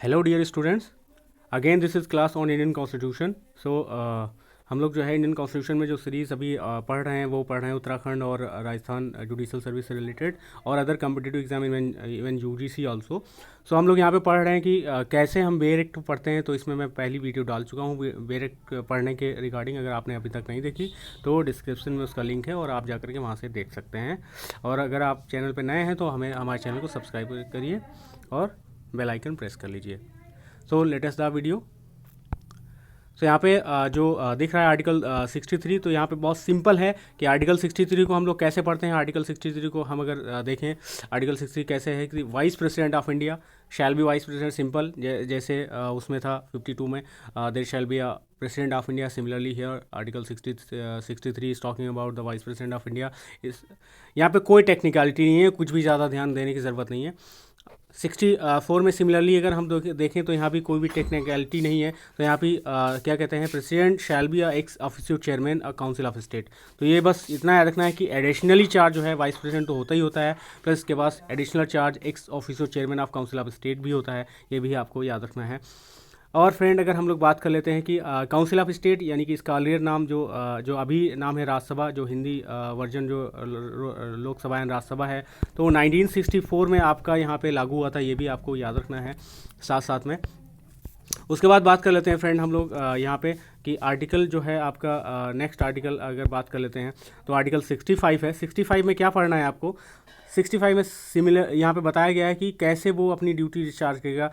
Hello dear students, again this is class on Indian constitution. So हम लोग जो है इंडियन कॉन्स्टिट्यूशन में जो सीरीज़ अभी पढ़ रहे हैं वो पढ़ रहे हैं उत्तराखंड और राजस्थान जुडिशल सर्विस से रिलेटेड और other competitive exam even UGC also. So हम लोग यहाँ पे पढ़ रहे हैं कि कैसे हम बेयर एक्ट पढ़ते हैं। तो इसमें मैं पहली वीडियो डाल चुका हूँ बेयर एक्ट पढ़ने के रिगार्डिंग। अगर आपने अभी तक नहीं देखी तो डिस्क्रिप्शन में उसका लिंक है और आप जाकर के वहाँ से देख सकते हैं। और अगर आप चैनल पर नए हैं तो हमारे चैनल को सब्सक्राइब करिए और बेल आइकन प्रेस कर लीजिए। सो लेटेस्ट द वीडियो। सो यहाँ पे जो दिख रहा है आर्टिकल 63, तो यहाँ पे बहुत सिंपल है कि आर्टिकल 63 को हम लोग कैसे पढ़ते हैं। आर्टिकल 63 को हम अगर देखें, आर्टिकल 63 कैसे है कि vice president of India shall be vice president simple, जैसे उसमें था 52 में there shall be a president of India. Similarly here article 63 is talking about the vice president of India. इस यहाँ पे कोई टेक्निकलिटी नहीं है, कुछ भी ज़्यादा ध्यान देने की ज़रूरत नहीं है। 64 में सिमिलरली अगर हम देखें तो यहाँ भी कोई भी टेक्निकलिटी नहीं है। तो यहाँ भी क्या कहते हैं, president shall be x official chairman a council of state. तो ये बस इतना याद रखना है कि एडिशनली चार्ज जो है वाइस प्रेसिडेंट तो होता ही होता है, प्लस इसके पास additional charge ex official chairman of council of state भी होता है। ये भी आपको याद रखना है। और फ्रेंड अगर हम लोग बात कर लेते हैं कि काउंसिल ऑफ स्टेट यानी कि इसका अर्लियर नाम जो अभी नाम है राज्यसभा, जो हिंदी वर्जन जो लोकसभा एंड राज्यसभा है, तो 1964 में आपका यहाँ पे लागू हुआ था। ये भी आपको याद रखना है साथ साथ में। उसके बाद बात कर लेते हैं फ्रेंड हम लोग यहाँ पे कि आर्टिकल जो है आपका नेक्स्ट आर्टिकल अगर बात कर लेते हैं तो आर्टिकल 65 है। 65 में क्या पढ़ना है आपको? 65 में सिमिलर यहाँ पे बताया गया है कि कैसे वो अपनी ड्यूटी डिस्चार्ज करेगा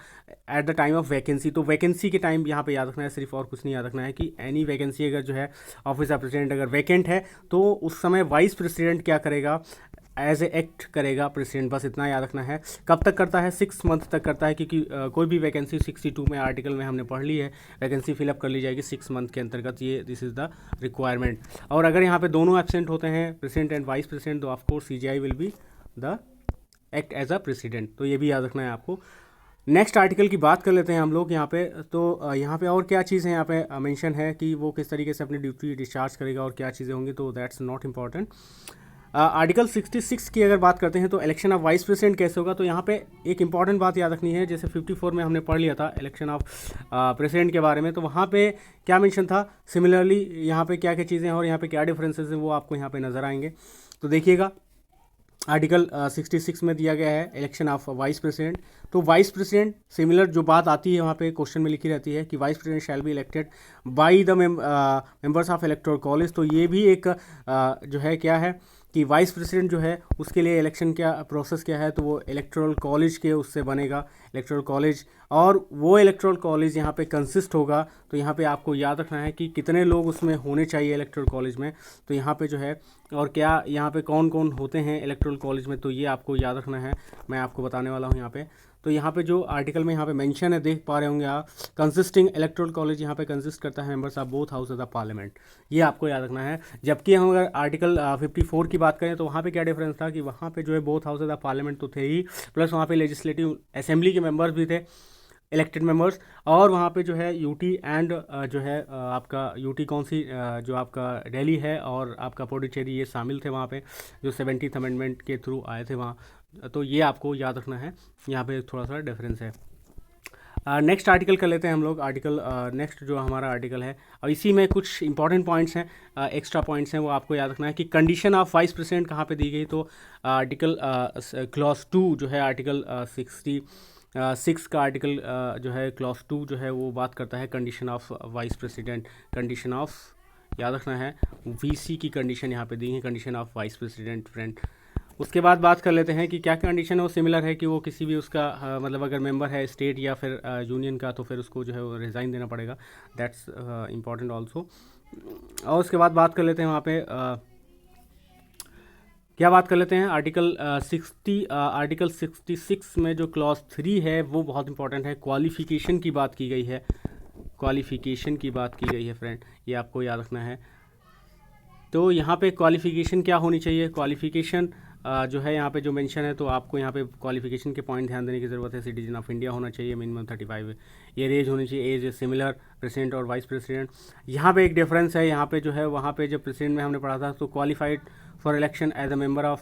at the time of vacancy. तो वैकेंसी के टाइम यहाँ पे याद रखना है सिर्फ, और कुछ नहीं याद रखना है कि एनी वैकेंसी अगर जो है ऑफिस ऑफ प्रेसिडेंट अगर वैकेंट है तो उस समय वाइस प्रेसिडेंट क्या करेगा, एज ए एक्ट करेगा प्रेसिडेंट। बस इतना याद रखना है। कब तक करता है? 6 मंथ तक करता है, क्योंकि कोई भी वैकेंसी 62 में आर्टिकल में हमने पढ़ ली है, वैकेंसी फिलअप कर ली जाएगी 6 मंथ के अंतर्गत। ये दिस इज़ द रिक्वायरमेंट। और अगर यहाँ पे दोनों एब्सेंट होते हैं, प्रेसिडेंट एंड वाइस प्रेसिडेंट, तो of course CGI will be the act as a president. तो ये भी याद रखना है आपको। नेक्स्ट आर्टिकल की बात कर लेते हैं हम लोग यहाँ पे। तो यहाँ पे और क्या चीज़ें यहाँ पे मेंशन है कि वो किस तरीके से अपनी ड्यूटी डिस्चार्ज करेगा और क्या चीज़ें होंगी, तो दैट्स नॉट इम्पॉर्टेंट। आर्टिकल 66 की अगर बात करते हैं तो इलेक्शन ऑफ वाइस प्रेसिडेंट कैसे होगा, तो यहाँ पे एक इंपॉर्टेंट बात याद रखनी है। जैसे 54 में हमने पढ़ लिया था इलेक्शन ऑफ प्रेसिडेंट के बारे में, तो वहाँ पे क्या मेंशन था, सिमिलरली यहाँ पे क्या क्या चीज़ें हैं और यहाँ पे क्या डिफरेंसेस हैं वो आपको यहाँ पे नज़र आएंगे। तो देखिएगा आर्टिकल 66 में दिया गया है इलेक्शन ऑफ वाइस प्रेसिडेंट। तो वाइस प्रेसिडेंट सिमिलर जो बात आती है वहाँ पे क्वेश्चन में लिखी रहती है कि vice president shall be elected by the members of electoral college. तो ये भी एक जो है क्या है कि वाइस प्रेसिडेंट जो है उसके लिए इलेक्शन क्या प्रोसेस क्या है, तो वो इलेक्टोरल कॉलेज के उससे बनेगा, इलेक्टोरल कॉलेज। और वो इलेक्टोरल कॉलेज यहाँ पे कंसिस्ट होगा। तो यहाँ पे आपको याद रखना है कि कितने लोग उसमें होने चाहिए इलेक्टोरल कॉलेज में। तो यहाँ पे जो है और क्या यहाँ पे कौन कौन होते हैं इलेक्टोरल कॉलेज में, तो ये आपको याद रखना है। मैं आपको बताने वाला हूँ यहाँ पे। तो यहाँ पे जो आर्टिकल में यहाँ पे मेंशन है, देख पा रहे होंगे आप, कंसिस्टिंग इलेक्टोरल कॉलेज यहाँ पे कंसिस्ट करता है members of both house of the parliament. ये आपको याद रखना है। जबकि हम अगर आर्टिकल 54 की बात करें तो वहाँ पे क्या डिफरेंस था कि वहाँ पे जो है both house of the parliament तो थे ही, प्लस वहाँ पे लेजिस्लेटिव असेंबली के मेंबर्स भी थे, इलेक्टेड मेंबर्स। और वहाँ पे जो है यूटी एंड जो है आपका यूटी कौन सी जो आपका दिल्ली है और आपका पुडुचेरी, ये शामिल थे वहाँ पे, जो 70th अमेंडमेंट के थ्रू आए थे वहाँ। तो ये आपको याद रखना है, यहाँ पे थोड़ा सा डिफरेंस है। नेक्स्ट आर्टिकल कर लेते हैं हम लोग। आर्टिकल नेक्स्ट जो हमारा आर्टिकल है, और इसी में कुछ इंपॉर्टेंट पॉइंट्स हैं, एक्स्ट्रा पॉइंट्स हैं, वो आपको याद रखना है कि कंडीशन ऑफ वाइस प्रेसिडेंट कहाँ पे दी गई। तो आर्टिकल क्लॉज 2 जो है आर्टिकल 66 का आर्टिकल जो है क्लॉज 2 जो है वो बात करता है condition of vice president. Condition of याद रखना है, वीसी की कंडीशन यहाँ पे दी है, condition of vice president friend. उसके बाद बात कर लेते हैं कि क्या कंडीशन है वो सिमिलर है कि वो किसी भी उसका मतलब अगर मेंबर है स्टेट या फिर यूनियन का, तो फिर उसको जो है वो रिज़ाइन देना पड़ेगा। That's important also. और उसके बाद बात कर लेते हैं वहाँ पे क्या बात कर लेते हैं, आर्टिकल 66 में जो क्लॉज 3 है वो बहुत इंपॉर्टेंट है। क्वालिफिकेशन की बात की गई है, क्वालिफिकेशन की बात की गई है फ्रेंड, ये आपको याद रखना है। तो यहाँ पे क्वालिफिकेशन क्या होनी चाहिए, क्वालिफिकेशन जो है यहाँ पे जो मेंशन है, तो आपको यहाँ पे क्वालिफिकेशन के पॉइंट ध्यान देने की ज़रूरत है। सिटीजन ऑफ इंडिया होना चाहिए, मिनिमम 35 ईयर एज होनी चाहिए, एज सिमिलर प्रेसिडेंट और वाइस प्रेसिडेंट। यहाँ पे एक डिफरेंस है, यहाँ पे जो है वहाँ पे जब प्रेसिडेंट में हमने पढ़ा था तो qualified for election as a member of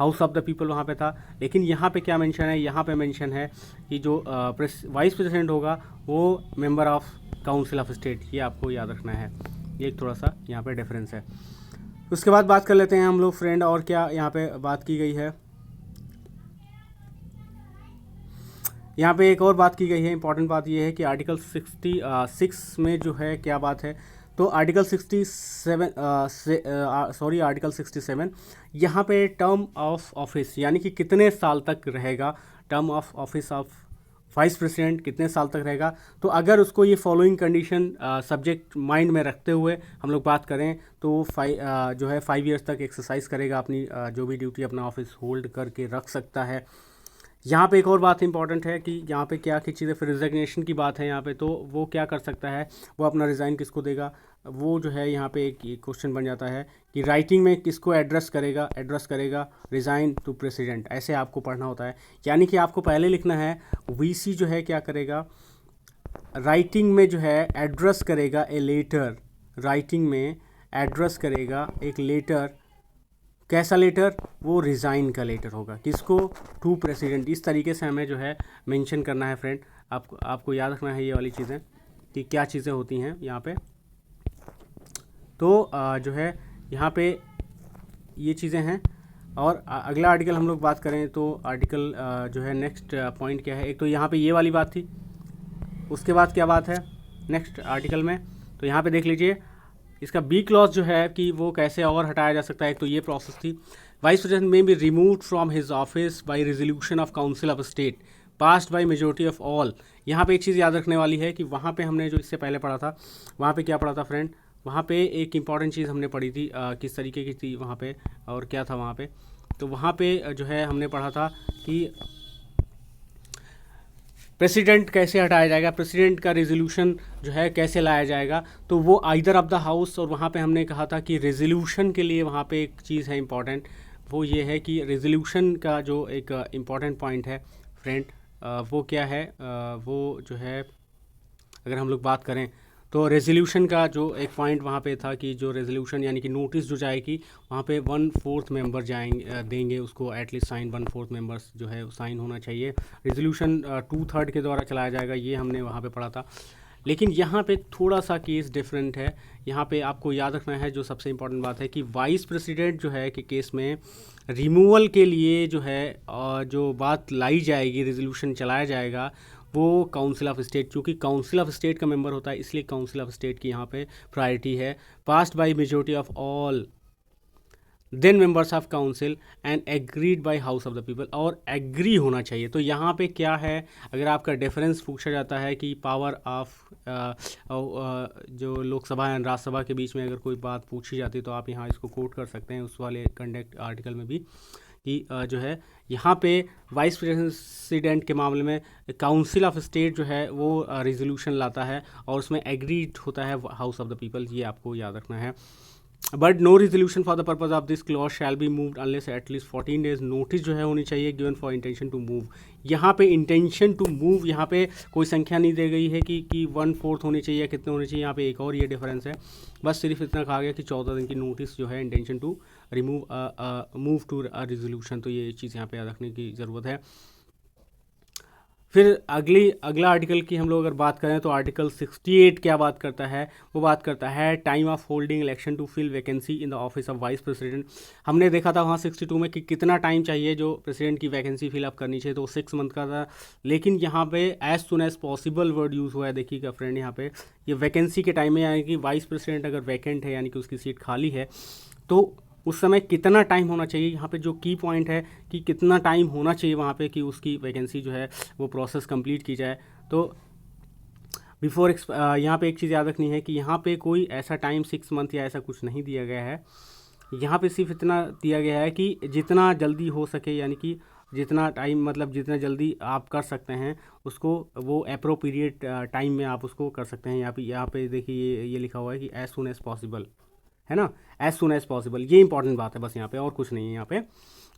House of the People वहाँ पे था। लेकिन यहाँ पे क्या मेंशन है, यहाँ पे मेंशन है कि जो वाइस प्रेसिडेंट होगा वो member of council of state, ये आपको याद रखना है। ये एक थोड़ा सा यहाँ पे डिफरेंस है। उसके बाद बात कर लेते हैं हम लोग फ्रेंड, और क्या यहाँ पे बात की गई है। यहाँ पे एक और बात की गई है, इंपॉर्टेंट बात ये है कि आर्टिकल 66 में जो है क्या बात है, तो आर्टिकल 67 यहाँ पे टर्म ऑफ ऑफिस यानी कि कितने साल तक रहेगा, term of office of vice president कितने साल तक रहेगा। तो अगर उसको ये फॉलोइंग कंडीशन सब्जेक्ट माइंड में रखते हुए हम लोग बात करें तो वो जो है 5 ईयर्स तक एक्सरसाइज करेगा, अपनी जो भी ड्यूटी अपना ऑफिस होल्ड करके रख सकता है। यहाँ पे एक और बात इंपॉर्टेंट है कि यहाँ पे क्या की चीज़ें, फिर रिजिग्नेशन की बात है यहाँ पे, तो वो क्या कर सकता है, वो अपना रिज़ाइन किसको देगा, वो जो है यहाँ पे एक क्वेश्चन बन जाता है कि राइटिंग में किसको एड्रेस करेगा रिज़ाइन टू प्रेसिडेंट, ऐसे आपको पढ़ना होता है। यानी कि आपको पहले लिखना है वीसी जो है क्या करेगा, राइटिंग में जो है एड्रेस करेगा ए लेटर, राइटिंग में एड्रेस करेगा एक लेटर, कैसा लेटर, वो रिज़ाइन का लेटर होगा, किसको, टू प्रेसिडेंट। इस तरीके से हमें जो है मेंशन करना है फ्रेंड, आपको याद रखना है ये वाली चीज़ें कि क्या चीज़ें होती हैं यहाँ पे। तो जो है यहाँ पे ये चीज़ें हैं। और अगला आर्टिकल हम लोग बात करें तो आर्टिकल जो है नेक्स्ट पॉइंट क्या है, एक तो यहाँ पे ये वाली बात थी, उसके बाद क्या बात है नेक्स्ट आर्टिकल में, तो यहाँ पे देख लीजिए इसका बी क्लॉज जो है कि वो कैसे और हटाया जा सकता है। तो ये प्रोसेस थी, वाइस प्रेसिडेंट में be removed from his office by resolution of council of State passed by majority of all. यहाँ पे एक चीज़ याद रखने वाली है कि वहाँ पे हमने जो इससे पहले पढ़ा था, वहाँ पे क्या पढ़ा था फ्रेंड, वहाँ पे एक इंपॉर्टेंट चीज़ हमने पढ़ी थी, किस तरीके की थी वहाँ पे, और क्या था वहाँ पे, तो वहाँ पे जो है हमने पढ़ा था कि प्रेसिडेंट कैसे हटाया जाएगा, प्रेसिडेंट का रेजोल्यूशन जो है कैसे लाया जाएगा, तो वो आइदर ऑफ द हाउस। और वहाँ पे हमने कहा था कि रेजोल्यूशन के लिए वहाँ पे एक चीज़ है इंपॉर्टेंट, वो ये है कि रेजोल्यूशन का जो एक इम्पॉर्टेंट पॉइंट है फ्रेंड, वो क्या है, वो जो है अगर हम लोग बात करें तो रेजोल्यूशन का जो एक पॉइंट वहाँ पे था कि जो रेजोल्यूशन यानी कि नोटिस जो जाएगी वहाँ पे 1/4 मेंबर देंगे उसको, एटलीस्ट साइन 1/4 मेंबर्स जो है साइन होना चाहिए। रेजोल्यूशन 2/3 के द्वारा चलाया जाएगा, ये हमने वहाँ पे पढ़ा था। लेकिन यहाँ पे थोड़ा सा केस डिफरेंट है। यहाँ पे आपको याद रखना है जो सबसे इम्पोर्टेंट बात है कि वाइस प्रेसिडेंट जो है कि केस में रिमूवल के लिए जो है जो बात लाई जाएगी, रेजोल्यूशन चलाया जाएगा, वो काउंसिल ऑफ स्टेट, चूँकि काउंसिल ऑफ स्टेट का मेंबर होता है इसलिए काउंसिल ऑफ स्टेट की यहाँ पे प्रायोरिटी है। Passed by majority of all then members of council and agreed by House of the People, और एग्री होना चाहिए। तो यहाँ पे क्या है, अगर आपका डिफरेंस पूछा जाता है कि पावर ऑफ जो लोकसभा एंड राज्यसभा के बीच में अगर कोई बात पूछी जाती है तो आप यहाँ इसको कोट कर सकते हैं उस वाले कंडक्ट आर्टिकल में भी कि जो है यहाँ पे वाइस प्रेसिडेंट के मामले में काउंसिल ऑफ स्टेट जो है वो रेजोल्यूशन लाता है और उसमें एग्रीड होता है हाउस ऑफ द पीपल, ये आपको याद रखना है। But no resolution for the purpose of this clause shall be moved unless at least 14 days notice जो है होनी चाहिए given for intention to move. यहाँ पे इंटेंशन टू मूव, यहाँ पे कोई संख्या नहीं दी गई है कि 1/4 होनी चाहिए या कितने होने चाहिए, यहाँ पे एक और ये डिफरेंस है। बस सिर्फ इतना कहा गया कि 14 दिन की नोटिस जो है intention to move to resolution, तो ये चीज़ यहाँ पे याद रखने की ज़रूरत है। फिर अगला आर्टिकल की हम लोग अगर बात करें तो आर्टिकल 68 क्या बात करता है, वो बात करता है time of holding election to fill vacancy in the office of vice president. हमने देखा था वहाँ 62 में कि कितना टाइम चाहिए जो प्रेसिडेंट की वैकेंसी फिलअप करनी चाहिए, तो 6 मंथ का था। लेकिन यहाँ पे as soon as possible word use हुआ है, देखिएगा फ्रेंड यहाँ पे ये वैकेंसी के टाइम में, यानी कि वाइस प्रेसिडेंट अगर वैकेंट है यानी कि उसकी सीट खाली है तो उस समय कितना टाइम होना चाहिए। यहाँ पे जो की पॉइंट है कि कितना टाइम होना चाहिए वहाँ पे कि उसकी वैकेंसी जो है वो प्रोसेस कंप्लीट की जाए। तो बिफोर यहाँ पे एक चीज़ याद रखनी है कि यहाँ पे कोई ऐसा टाइम 6 मंथ या ऐसा कुछ नहीं दिया गया है। यहाँ पे सिर्फ इतना दिया गया है कि जितना जल्दी हो सके, यानी कि जितना टाइम मतलब जितना जल्दी आप कर सकते हैं उसको, वो अप्रोप्रिएट टाइम में आप उसको कर सकते हैं। यहाँ पे देखिए ये लिखा हुआ है कि एज सुन एज पॉसिबल, है ना, एज सुन एज पॉसिबल, ये इंपॉर्टेंट बात है बस यहाँ पे, और कुछ नहीं है यहाँ पे।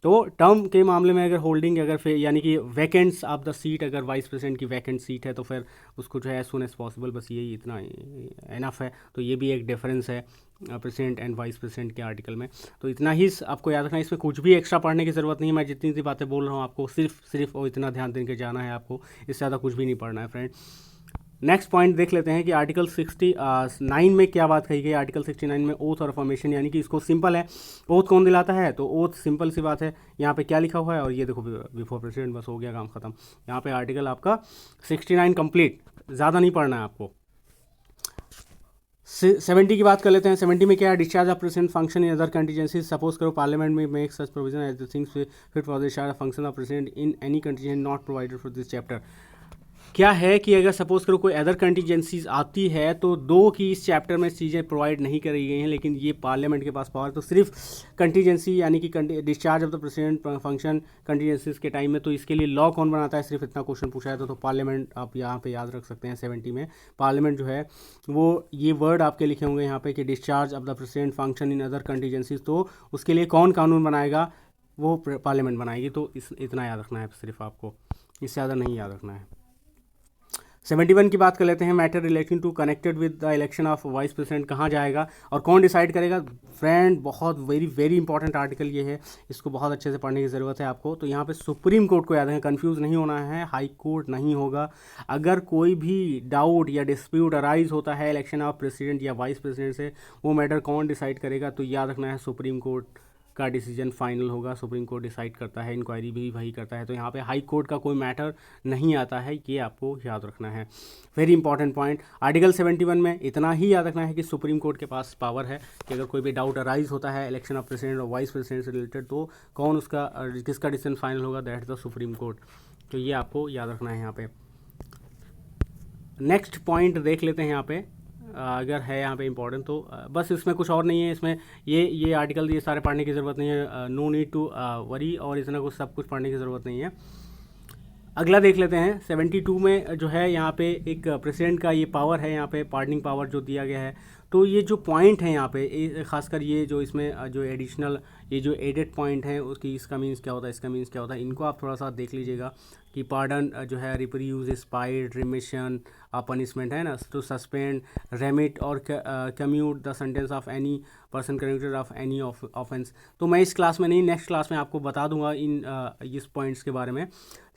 तो टर्म के मामले में अगर होल्डिंग अगर फिर यानी कि वैकेंट्स ऑफ द सीट, अगर वाइस प्रेसिडेंट की वैकेंट सीट है तो फिर उसको जो है एज सुन एज पॉसिबल, बस यही इतना इनफ है। तो ये भी एक डिफरेंस है प्रेसिडेंट एंड वाइस प्रेसिडेंट के आर्टिकल में। तो इतना ही आपको याद रखना है, इसमें कुछ भी एक्स्ट्रा पढ़ने की ज़रूरत नहीं है। मैं जितनी सी बातें बोल रहा हूँ आपको सिर्फ और इतना ध्यान देकर जाना है आपको, इससे ज़्यादा कुछ भी नहीं पढ़ना है फ्रेंड। नेक्स्ट पॉइंट देख लेते हैं कि आर्टिकल 69 में क्या बात कही गई। आर्टिकल 69 में ओथ और अफर्मेशन, यानी कि इसको सिंपल है, ओथ कौन दिलाता है, तो ओथ सिंपल सी बात है। यहाँ पे क्या लिखा हुआ है, और ये देखो बिफोर प्रेसिडेंट, बस हो गया काम खत्म। यहाँ पे आर्टिकल आपका 69 कंप्लीट, ज़्यादा नहीं पढ़ना है आपको। 70 की बात कर लेते हैं। 70 में क्या है, discharge of president function in other contingencies. Suppose करो पार्लियामेंट में make such provision as the things fit for the discharge of function of president in any contingency not provided for this chapter. क्या है कि अगर suppose करो कोई other contingencies आती है तो दो की इस चैप्टर में चीज़ें प्रोवाइड नहीं करी गई हैं, लेकिन ये पार्लियामेंट के पास पावर, तो सिर्फ कंटीजेंसी यानी कि discharge of the president function contingencies के टाइम में, तो इसके लिए लॉ कौन बनाता है, सिर्फ इतना क्वेश्चन पूछा है तो पार्लियामेंट आप यहाँ पे याद रख सकते हैं। 70 में पार्लियामेंट जो है वो ये वर्ड आपके लिखे होंगे यहाँ पे कि discharge of the president function in other contingencies, तो उसके लिए कौन कानून बनाएगा, वो पार्लियामेंट बनाएगी। तो इतना याद रखना है सिर्फ आपको, इससे ज़्यादा नहीं याद रखना है। 71 की बात कर लेते हैं। Matter relating to connected with the election of vice president, कहाँ जाएगा और कौन डिसाइड करेगा। फ्रेंड बहुत वेरी इंपॉर्टेंट आर्टिकल ये है, इसको बहुत अच्छे से पढ़ने की ज़रूरत है आपको। तो यहाँ पे सुप्रीम कोर्ट को याद है, कंफ्यूज नहीं होना है, हाई कोर्ट नहीं होगा। अगर कोई भी डाउट या डिस्प्यूट अराइज होता है इलेक्शन ऑफ प्रेसिडेंट या वाइस प्रेसिडेंट से, वो मैटर कौन डिसाइड करेगा, तो याद रखना है सुप्रीम कोर्ट का डिसीजन फाइनल होगा। सुप्रीम कोर्ट डिसाइड करता है, इंक्वायरी भी वही करता है। तो यहाँ पे हाई कोर्ट का कोई मैटर नहीं आता है, ये आपको याद रखना है। Very important point. आर्टिकल 71 में इतना ही याद रखना है कि सुप्रीम कोर्ट के पास पावर है कि अगर कोई भी डाउट अराइज होता है इलेक्शन ऑफ प्रेसिडेंट और वाइस प्रेसिडेंट से रिलेटेड, तो कौन उसका किसका डिसीजन फाइनल होगा, that is the supreme court. तो ये आपको याद रखना है यहाँ पे। नेक्स्ट पॉइंट देख लेते हैं यहाँ पे, अगर है यहाँ पे इंपॉर्टेंट तो बस इसमें कुछ और नहीं है। इसमें ये आर्टिकल ये सारे पढ़ने की ज़रूरत नहीं है, नो नीड टू वरी, और इतना कुछ सब कुछ पढ़ने की ज़रूरत नहीं है। अगला देख लेते हैं। 72 में जो है यहाँ पे एक प्रेसिडेंट का ये पावर है, यहाँ पे पार्डनिंग पावर जो दिया गया है। तो ये जो पॉइंट है यहाँ पे खासकर ये जो इसमें जो एडिशनल ये जो एडेड पॉइंट है उसकी, इसका मीन्स क्या होता है, इसका मीन्स क्या होता है, इनको आप थोड़ा सा देख लीजिएगा कि पार्डन जो है रिप्यूज, स्पाइड, रिमिशन, पनिशमेंट है ना, टू सस्पेंड, रेमिट और commute the sentence of any person convicted of any offence. तो मैं इस क्लास में नहीं, नेक्स्ट क्लास में आपको बता दूंगा इस पॉइंट्स के बारे में।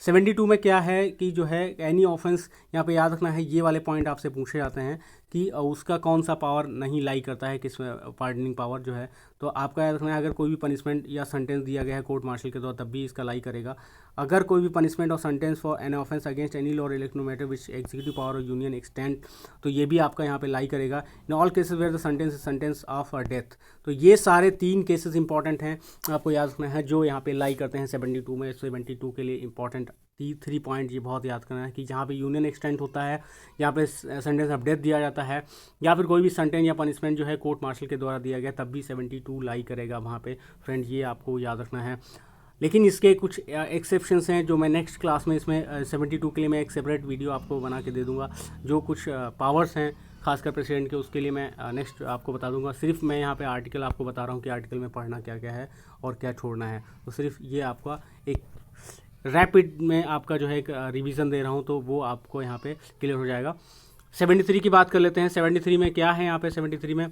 72 में क्या है कि जो है एनी ऑफेंस, यहाँ पे याद रखना है ये वाले पॉइंट आपसे पूछे जाते हैं कि उसका कौन सा पावर नहीं लाई करता है, किस पार्डनिंग पावर जो है। तो आपका याद रखना है अगर कोई भी पनिशमेंट या सेंटेंस दिया गया है कोर्ट मार्शल के द्वारा, तब भी इसका लाई करेगा। अगर कोई भी पनिशमेंट और sentence for an offence against any law related matter which executive power और यूनियन एक्सटेंड, तो ये भी आपका यहाँ पे लाई करेगा। In all cases where the sentence of death. तो ये सारे 3 केसेस इंपॉर्टेंट हैं, आपको याद रखना है जो यहाँ पे लाई करते हैं 72 में। 72 के लिए इंपॉर्टेंट 3 पॉइंट ये बहुत याद करना है कि जहाँ पे यूनियन एक्सटेंड होता है, यहाँ पे सेंटेंस ऑफ डेथ दिया जाता है, या फिर कोई भी सेंटेंस या पनिशमेंट जो है कोर्ट मार्शल के द्वारा दिया गया, तब भी 72 लाई करेगा वहाँ पे। फ्रेंड ये आपको याद रखना है। लेकिन इसके कुछ एक्सेप्शंस हैं जो मैं नेक्स्ट क्लास में, इसमें 72 के लिए मैं एक सेपरेट वीडियो आपको बना के दे दूंगा। जो कुछ पावर्स हैं खासकर प्रेसिडेंट के, उसके लिए मैं नेक्स्ट आपको बता दूंगा। सिर्फ मैं यहाँ पे आर्टिकल आपको बता रहा हूँ कि आर्टिकल में पढ़ना क्या क्या है और क्या छोड़ना है। तो सिर्फ ये आपका एक रैपिड में आपका जो है एक रिवीजन दे रहा हूँ, तो वो आपको यहाँ पे क्लियर हो जाएगा। 73 की बात कर लेते हैं। 73 में क्या है, यहाँ पे 73 में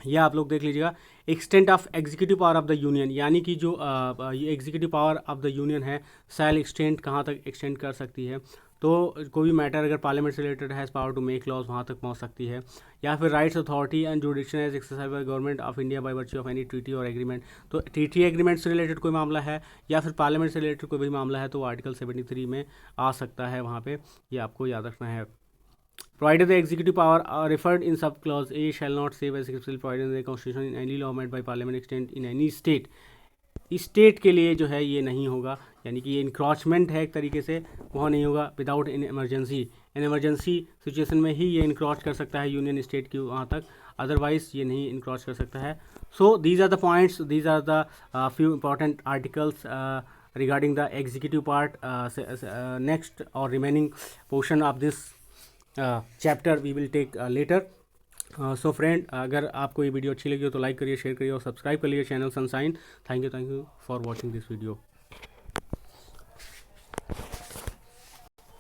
यह आप लोग देख लीजिएगा, extent of executive power of the union, यानी कि जो ये executive power of the union है, सैल एक्सटेंड कहाँ तक एक्सटेंड कर सकती है। तो कोई भी मैटर अगर पार्लियामेंट से related has power to make laws, वहाँ तक पहुँच सकती है। या फिर rights authority and jurisdiction as exercise by government of India by virtue of any treaty और एग्रीमेंट। तो ट्रीटी एग्रीमेंट से रिलेटेड कोई मामला है या फिर पार्लियामेंट से रिलेटेड कोई भी मामला है, तो आर्टिकल 73 में आ सकता है वहाँ पे, ये आपको याद रखना है। Provided the executive power are referred in sub clause A shall not save as explicitly provided in the constitution in any law made by parliament extent in any state। State के लिए जो है ये नहीं होगा, यानी कि ये इंक्रोचमेंट है एक तरीके से, वहाँ नहीं होगा। Without in emergency, in emergency situation में ही ये इंक्रोच कर सकता है यूनियन स्टेट की वहाँ तक, अदरवाइज ये नहीं इंक्रोच कर सकता है। So these are the points, these are the few important articles regarding the executive part. Next or remaining portion of this chapter we will take later. So friend, अगर आपको ये वीडियो अच्छी लगी हो तो लाइक करिए, शेयर करिए और सब्सक्राइब करिए channel Sunshine. Thank you for watching this video.